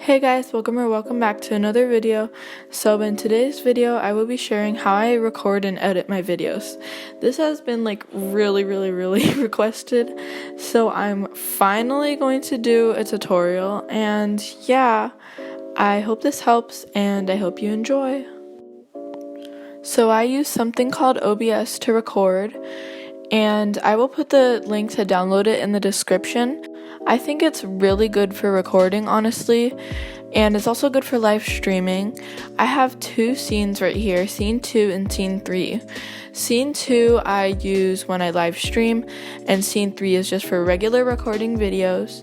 Hey guys, welcome back to another video. So in today's video, I will be sharing how I record and edit my videos. This has been like really requested, so I'm finally going to do a tutorial, and yeah, I hope this helps and I hope you enjoy. So I use something called OBS to record, and I will put the link to download it in the description. I think it's really good for recording, honestly, and it's also good for live streaming. I have two scenes right here, scene 2 and scene 3. Scene 2 I use when I live stream, and scene 3 is just for regular recording videos.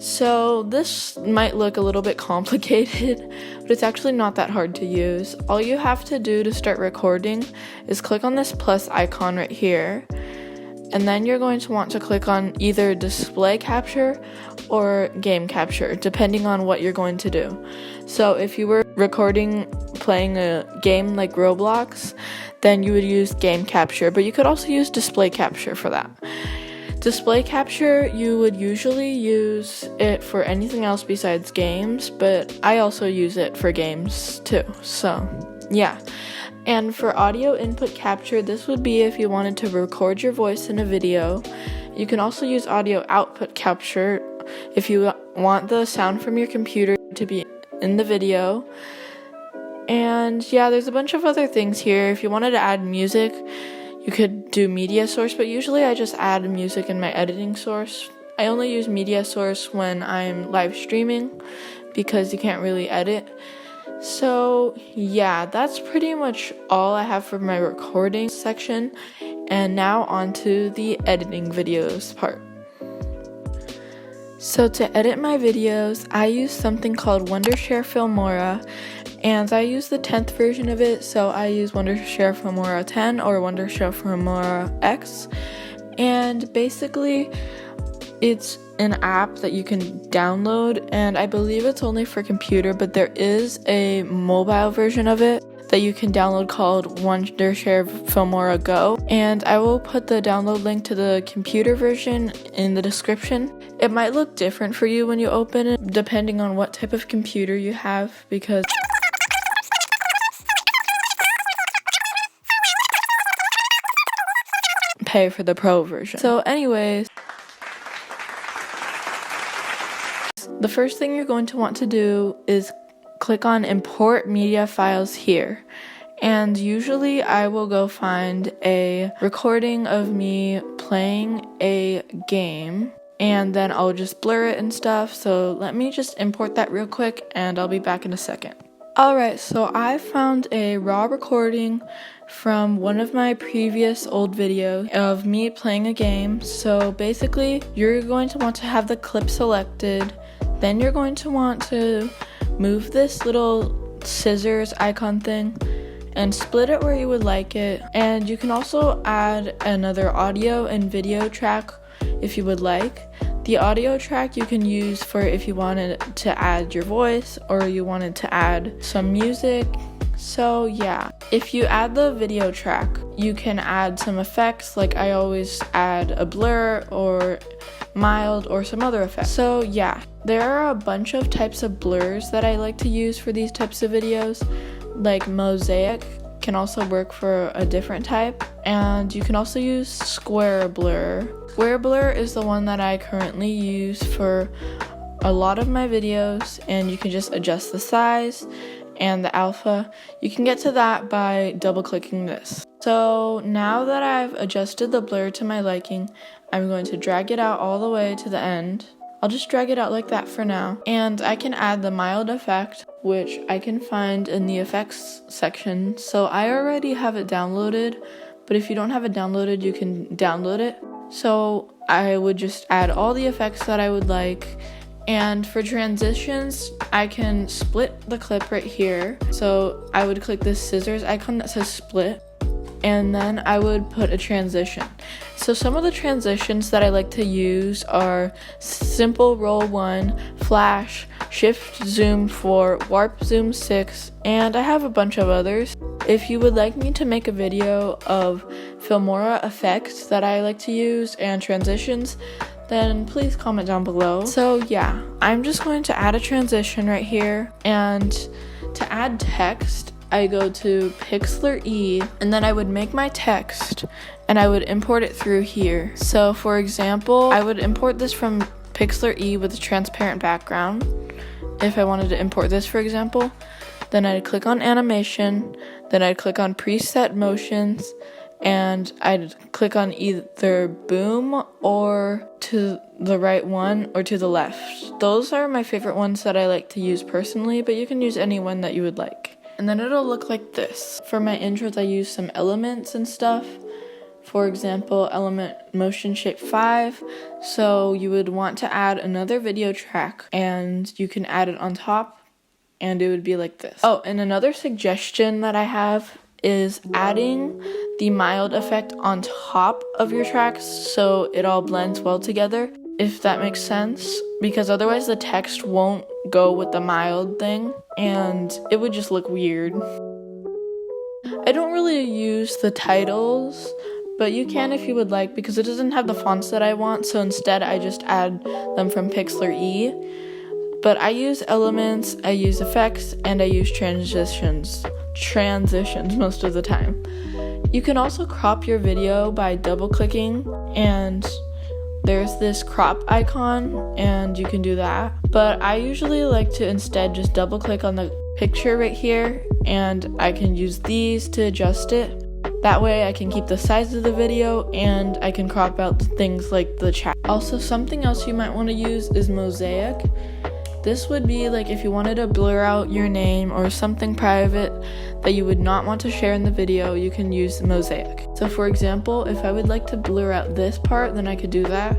So this might look a little bit complicated, but it's actually not that hard to use. All you have to do to start recording is click on this plus icon right here. And then you're going to want to click on either display capture or game capture, depending on what you're going to do. So if you were recording playing a game like Roblox, then you would use game capture, but you could also use display capture for that. Display capture, you would usually use it for anything else besides games, but I also use it for games too, so yeah. And for audio input capture, this would be if you wanted to record your voice in a video. You can also use audio output capture if you want the sound from your computer to be in the video. And yeah, there's a bunch of other things here. If you wanted to add music, you could do media source, but usually I just add music in my editing source. I only use media source when I'm live streaming because you can't really edit. So yeah, that's pretty much all I have for my recording section, and now on to the editing videos part. So to edit my videos, I use something called Wondershare Filmora, and I use the 10th version of it, so I use Wondershare Filmora 10 or Wondershare Filmora X, and basically it's an app that you can download, and I believe it's only for computer, but there is a mobile version of it that you can download called Wondershare Filmora Go, and I will put the download link to the computer version in the description. It might look different for you when you open it, depending on what type of computer you have, because pay for the pro version. So anyways, the first thing you're going to want to do is click on import media files here, and usually I will go find a recording of me playing a game, and then I'll just blur it and stuff. So let me just import that real quick and I'll be back in a second. Alright, so I found a raw recording from one of my previous old videos of me playing a game. So basically you're going to want to have the clip selected. Then you're going to want to move this little scissors icon thing and split it where you would like it. And you can also add another audio and video track if you would like. The audio track you can use for if you wanted to add your voice or you wanted to add some music. So yeah, if you add the video track, you can add some effects, like I always add a blur or mild or some other effects. So yeah, there are a bunch of types of blurs that I like to use for these types of videos, like mosaic can also work for a different type, and you can also use square blur. Square blur is the one that I currently use for a lot of my videos, and you can just adjust the size and the alpha. You can get to that by double clicking this. So now that I've adjusted the blur to my liking, I'm going to drag it out all the way to the end. I'll just drag it out like that for now, and I can add the mild effect, which I can find in the effects section. So I already have it downloaded, but if you don't have it downloaded, you can download it. So I would just add all the effects that I would like. And for transitions, I can split the clip right here. So I would click this scissors icon that says split, and then I would put a transition. So some of the transitions that I like to use are simple roll 1, flash, shift zoom 4, warp zoom 6, and I have a bunch of others. If you would like me to make a video of Filmora effects that I like to use and transitions, then please comment down below. So yeah, I'm just going to add a transition right here, and to add text, I go to Pixlr E, and then I would make my text and I would import it through here. So for example, I would import this from Pixlr E with a transparent background. If I wanted to import this, for example, then I'd click on animation, then I'd click on preset motions, and I'd click on either boom or to the right one or to the left. Those are my favorite ones that I like to use personally, but you can use any one that you would like. And then it'll look like this. For my intros, I use some elements and stuff. For example, element motion shape 5. So you would want to add another video track, and you can add it on top, and it would be like this. Oh, and another suggestion that I have is adding the mild effect on top of your tracks so it all blends well together, if that makes sense, because otherwise the text won't go with the mild thing and it would just look weird. I don't really use the titles, but you can if you would like, because it doesn't have the fonts that I want, so instead I just add them from Pixlr E. But I use elements, I use effects, and I use transitions most of the time. You can also crop your video by double clicking, and there's this crop icon, and you can do that. But I usually like to instead just double click on the picture right here, and I can use these to adjust it. That way I can keep the size of the video and I can crop out things like the chat. Also, something else you might want to use is mosaic. This would be like if you wanted to blur out your name or something private that you would not want to share in the video, you can use mosaic. So for example, if I would like to blur out this part, then I could do that.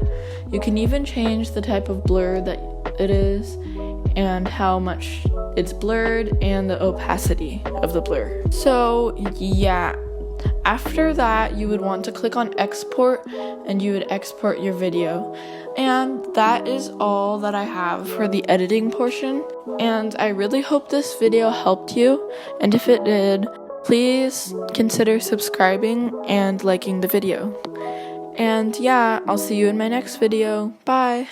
You can even change the type of blur that it is and how much it's blurred and the opacity of the blur. So yeah, after that you would want to click on export and you would export your video. And that is all that I have for the editing portion. And I really hope this video helped you. And if it did, please consider subscribing and liking the video. And yeah, I'll see you in my next video. Bye!